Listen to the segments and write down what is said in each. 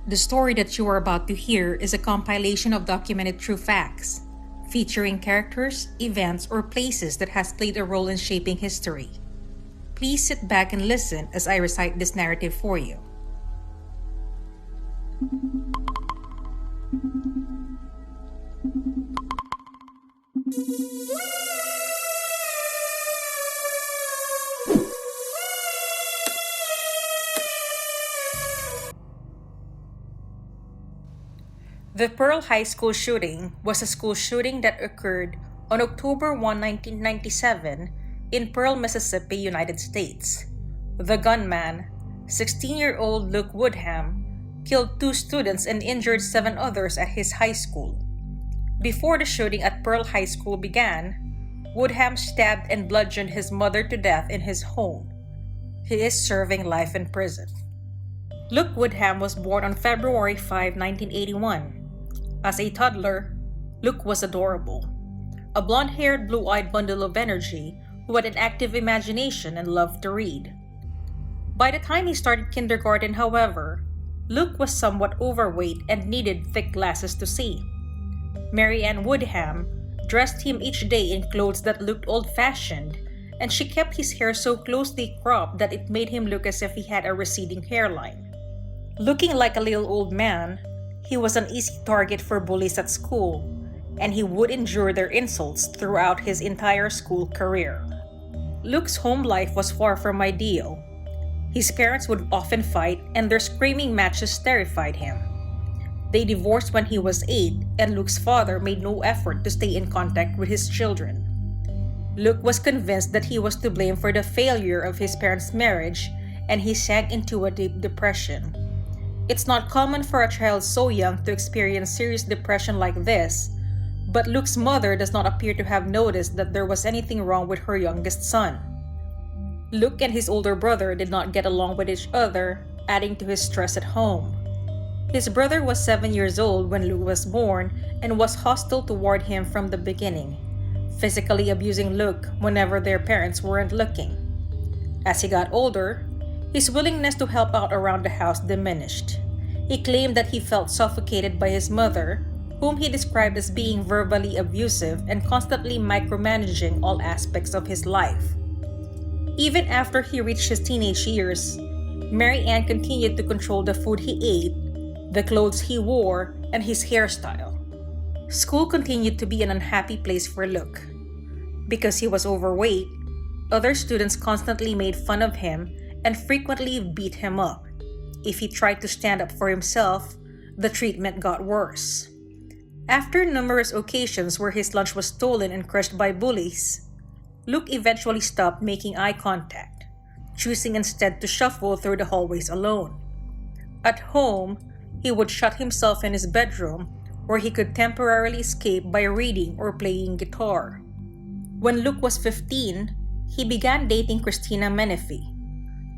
The story that you are about to hear is a compilation of documented true facts, featuring characters, events, or places that has played a role in shaping history. Please sit back and listen as I recite this narrative for you. The Pearl High School shooting was a school shooting that occurred on October 1, 1997 in Pearl, Mississippi, United States. The gunman, 16-year-old Luke Woodham, killed 2 students and injured 7 others at his high school. Before the shooting at Pearl High School began, Woodham stabbed and bludgeoned his mother to death in his home. He is serving life in prison. Luke Woodham was born on February 5, 1981. As a toddler, Luke was adorable. A blonde-haired, blue-eyed bundle of energy who had an active imagination and loved to read. By the time he started kindergarten, however, Luke was somewhat overweight and needed thick glasses to see. Mary Ann Woodham dressed him each day in clothes that looked old-fashioned, and she kept his hair so closely cropped that it made him look as if he had a receding hairline. Looking like a little old man, he was an easy target for bullies at school, and he would endure their insults throughout his entire school career. Luke's home life was far from ideal. His parents would often fight, and their screaming matches terrified him. They divorced when he was 8, and Luke's father made no effort to stay in contact with his children. Luke was convinced that he was to blame for the failure of his parents' marriage, and he sank into a deep depression. It's not common for a child so young to experience serious depression like this, but Luke's mother does not appear to have noticed that there was anything wrong with her youngest son. Luke and his older brother did not get along with each other, adding to his stress at home. His brother was 7 years old when Luke was born and was hostile toward him from the beginning, physically abusing Luke whenever their parents weren't looking. As he got older, his willingness to help out around the house diminished. He claimed that he felt suffocated by his mother, whom he described as being verbally abusive and constantly micromanaging all aspects of his life. Even after he reached his teenage years, Mary Ann continued to control the food he ate, the clothes he wore, and his hairstyle. School continued to be an unhappy place for Luke. Because he was overweight, other students constantly made fun of him and frequently beat him up. If he tried to stand up for himself, the treatment got worse. After numerous occasions where his lunch was stolen and crushed by bullies, Luke eventually stopped making eye contact, choosing instead to shuffle through the hallways alone. At home, he would shut himself in his bedroom where he could temporarily escape by reading or playing guitar. When Luke was 15, he began dating Christina Menefee.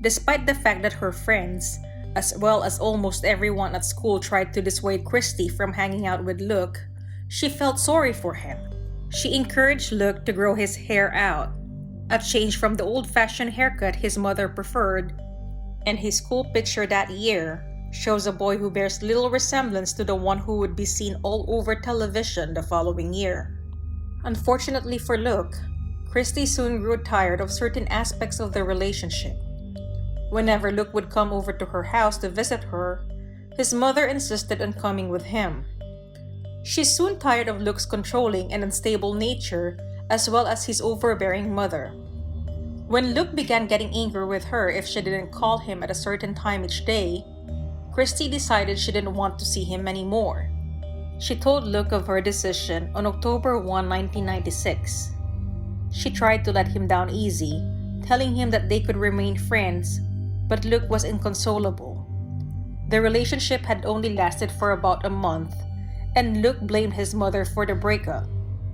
Despite the fact that her friends, as well as almost everyone at school, tried to dissuade Christy from hanging out with Luke, she felt sorry for him. She encouraged Luke to grow his hair out, a change from the old-fashioned haircut his mother preferred, and his school picture that year shows a boy who bears little resemblance to the one who would be seen all over television the following year. Unfortunately for Luke, Christy soon grew tired of certain aspects of their relationship. Whenever Luke would come over to her house to visit her, his mother insisted on coming with him. She soon tired of Luke's controlling and unstable nature, as well as his overbearing mother. When Luke began getting angry with her if she didn't call him at a certain time each day, Christy decided she didn't want to see him anymore. She told Luke of her decision on October 1, 1996. She tried to let him down easy, telling him that they could remain friends, but Luke was inconsolable. The relationship had only lasted for about a month, and Luke blamed his mother for the breakup.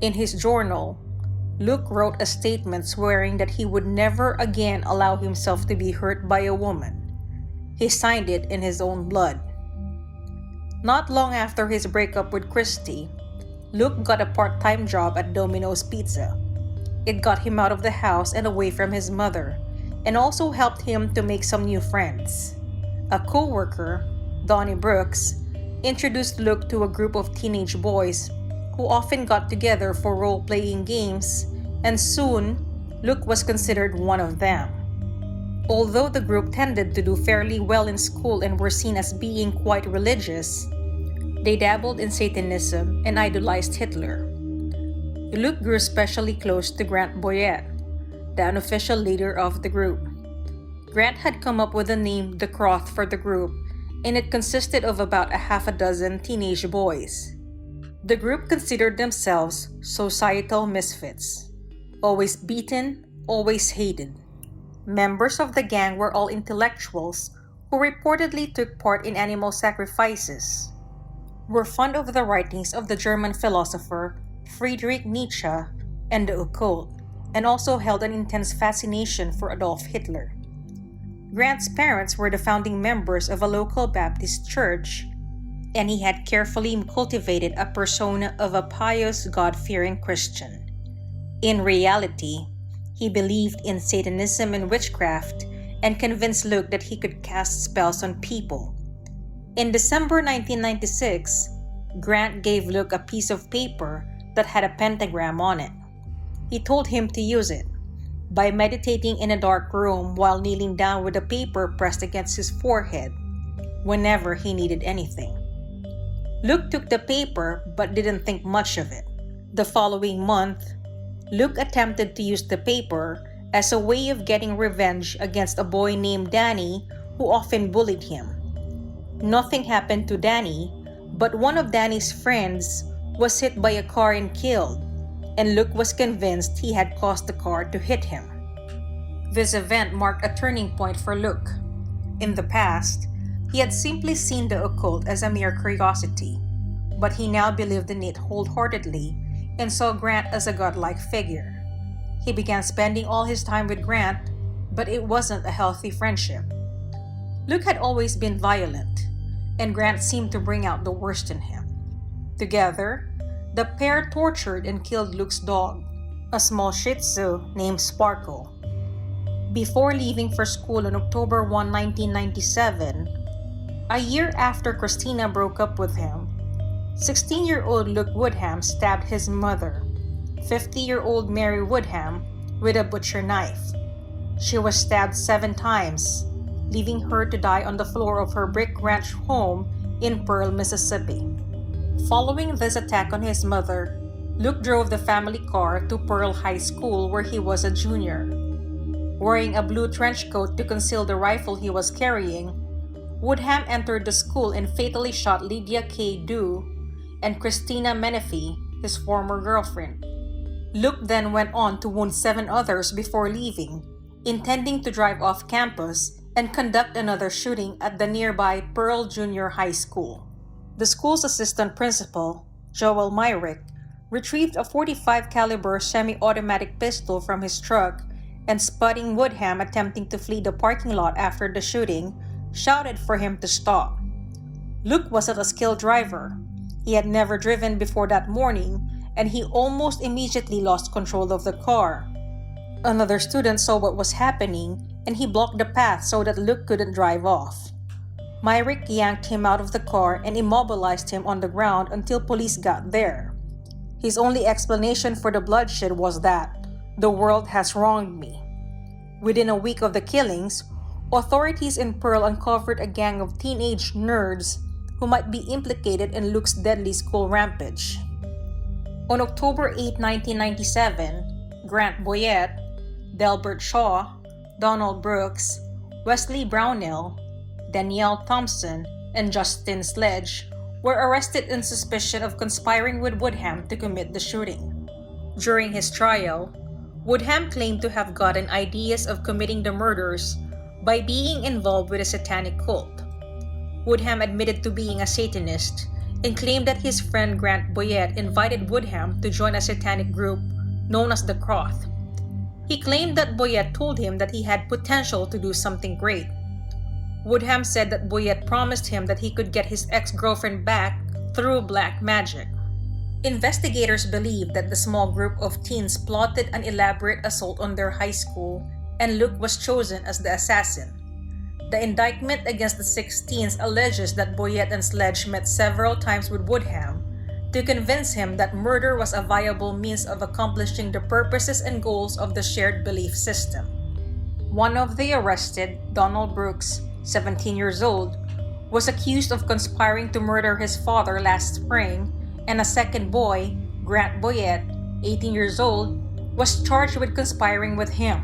In his journal, Luke wrote a statement swearing that he would never again allow himself to be hurt by a woman. He signed it in his own blood. Not long after his breakup with Christy, Luke got a part-time job at Domino's Pizza. It got him out of the house and away from his mother, and also helped him to make some new friends. A co-worker, Donnie Brooks, introduced Luke to a group of teenage boys who often got together for role-playing games, and soon, Luke was considered one of them. Although the group tended to do fairly well in school and were seen as being quite religious, they dabbled in Satanism and idolized Hitler. Luke grew especially close to Grant Boyette, the unofficial leader of the group. Grant had come up with the name The Croth for the group, and it consisted of about a half a dozen teenage boys. The group considered themselves societal misfits, always beaten, always hated. Members of the gang were all intellectuals who reportedly took part in animal sacrifices, were fond of the writings of the German philosopher Friedrich Nietzsche and the occult, and also held an intense fascination for Adolf Hitler. Grant's parents were the founding members of a local Baptist church, and he had carefully cultivated a persona of a pious, God-fearing Christian. In reality, he believed in Satanism and witchcraft and convinced Luke that he could cast spells on people. In December 1996, Grant gave Luke a piece of paper that had a pentagram on it. He told him to use it by meditating in a dark room while kneeling down with the paper pressed against his forehead whenever he needed anything. Luke took the paper but didn't think much of it. The following month, Luke attempted to use the paper as a way of getting revenge against a boy named Danny who often bullied him. Nothing happened to Danny, but one of Danny's friends was hit by a car and killed, and Luke was convinced he had caused the car to hit him. This event marked a turning point for Luke. In the past, he had simply seen the occult as a mere curiosity, but he now believed in it wholeheartedly and saw Grant as a godlike figure. He began spending all his time with Grant, but it wasn't a healthy friendship. Luke had always been violent, and Grant seemed to bring out the worst in him. Together, the pair tortured and killed Luke's dog, a small Shih Tzu named Sparkle. Before leaving for school on October 1, 1997, a year after Christina broke up with him, 16-year-old Luke Woodham stabbed his mother, 50-year-old Mary Woodham, with a butcher knife. She was stabbed 7 times, leaving her to die on the floor of her brick ranch home in Pearl, Mississippi. Following this attack on his mother, Luke drove the family car to Pearl High School where he was a junior. Wearing a blue trench coat to conceal the rifle he was carrying, Woodham entered the school and fatally shot Lydia K. Dew and Christina Menefee, his former girlfriend. Luke then went on to wound 7 others before leaving, intending to drive off campus and conduct another shooting at the nearby Pearl Junior High School. The school's assistant principal, Joel Myrick, retrieved a .45 caliber semi-automatic pistol from his truck and, spotting Woodham attempting to flee the parking lot after the shooting, shouted for him to stop. Luke wasn't a skilled driver. He had never driven before that morning, and he almost immediately lost control of the car. Another student saw what was happening, and he blocked the path so that Luke couldn't drive off. Myrick yanked him out of the car and immobilized him on the ground until police got there. His only explanation for the bloodshed was that, "The world has wronged me." Within a week of the killings, authorities in Pearl uncovered a gang of teenage nerds who might be implicated in Luke's deadly school rampage. On October 8, 1997, Grant Boyette, Delbert Shaw, Donald Brooks, Wesley Brownell, Danielle Thompson, and Justin Sledge were arrested in suspicion of conspiring with Woodham to commit the shooting. During his trial, Woodham claimed to have gotten ideas of committing the murders by being involved with a satanic cult. Woodham admitted to being a Satanist and claimed that his friend Grant Boyette invited Woodham to join a satanic group known as the Croth. He claimed that Boyette told him that he had potential to do something great. Woodham said that Boyette promised him that he could get his ex-girlfriend back through black magic. Investigators believe that the small group of teens plotted an elaborate assault on their high school, and Luke was chosen as the assassin. The indictment against the 16th alleges that Boyette and Sledge met several times with Woodham to convince him that murder was a viable means of accomplishing the purposes and goals of the shared belief system. One of the arrested, Donald Brooks, 17 years old, was accused of conspiring to murder his father last spring, and a second boy, Grant Boyette, 18 years old, was charged with conspiring with him.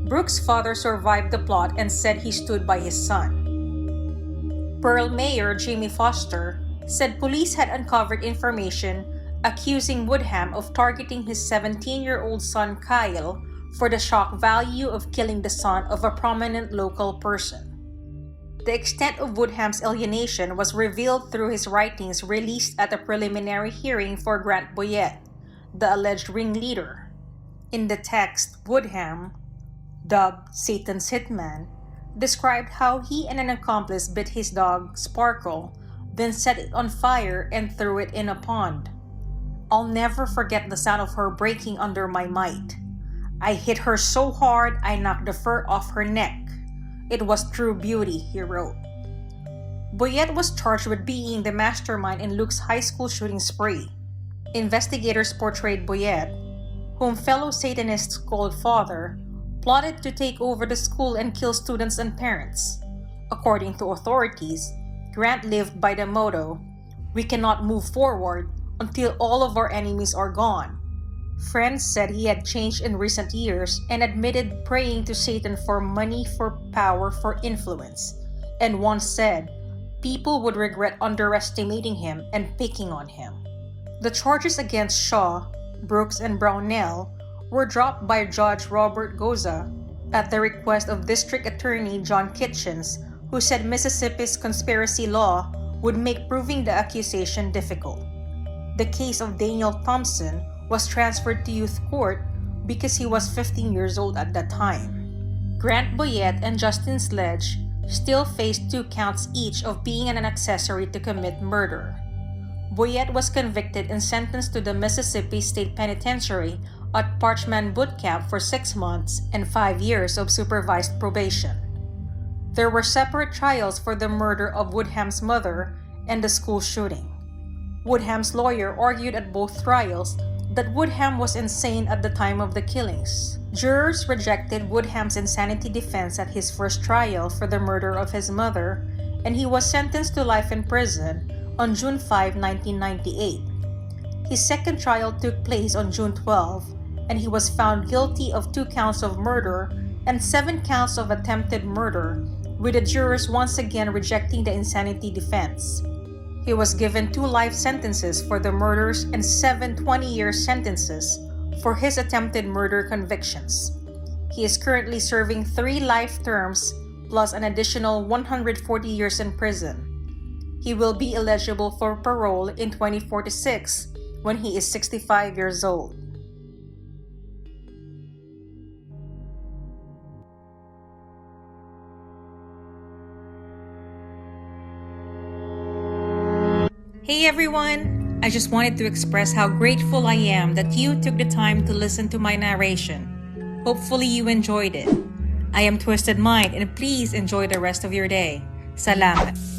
Brooks' father survived the plot and said he stood by his son. Pearl Mayor Jamie Foster said police had uncovered information accusing Woodham of targeting his 17-year-old son Kyle for the shock value of killing the son of a prominent local person. The extent of Woodham's alienation was revealed through his writings released at a preliminary hearing for Grant Boyette, the alleged ringleader. In the text, Woodham, dubbed Satan's hitman, described how he and an accomplice bit his dog, Sparkle, then set it on fire and threw it in a pond. "I'll never forget the sound of her breaking under my might. I hit her so hard I knocked the fur off her neck. It was true beauty," he wrote. Boyette was charged with being the mastermind in Luke's high school shooting spree. Investigators portrayed Boyette, whom fellow Satanists called Father, plotted to take over the school and kill students and parents. According to authorities, Grant lived by the motto, "We cannot move forward until all of our enemies are gone." Friends said he had changed in recent years and admitted praying to Satan for money, for power, for influence, and once said people would regret underestimating him and picking on him. The charges against Shaw, Brooks, and Brownell were dropped by Judge Robert Goza at the request of District Attorney John Kitchens, who said Mississippi's conspiracy law would make proving the accusation difficult. The case of Daniel Thompson was transferred to youth court because he was 15 years old at that time. Grant Boyette and Justin Sledge still faced 2 counts each of being an accessory to commit murder. Boyette was convicted and sentenced to the Mississippi State Penitentiary at Parchman Boot Camp for 6 months and 5 years of supervised probation. There were separate trials for the murder of Woodham's mother and the school shooting. Woodham's lawyer argued at both trials that Woodham was insane at the time of the killings. Jurors rejected Woodham's insanity defense at his first trial for the murder of his mother, and he was sentenced to life in prison on June 5, 1998. His second trial took place on June 12, and he was found guilty of 2 counts of murder and 7 counts of attempted murder, with the jurors once again rejecting the insanity defense. He was given 2 life sentences for the murders and 7 20-year sentences for his attempted murder convictions. He is currently serving 3 life terms plus an additional 140 years in prison. He will be eligible for parole in 2046 when he is 65 years old. Hey everyone! I just wanted to express how grateful I am that you took the time to listen to my narration. Hopefully you enjoyed it. I am Twisted Mind and please enjoy the rest of your day. Salamat!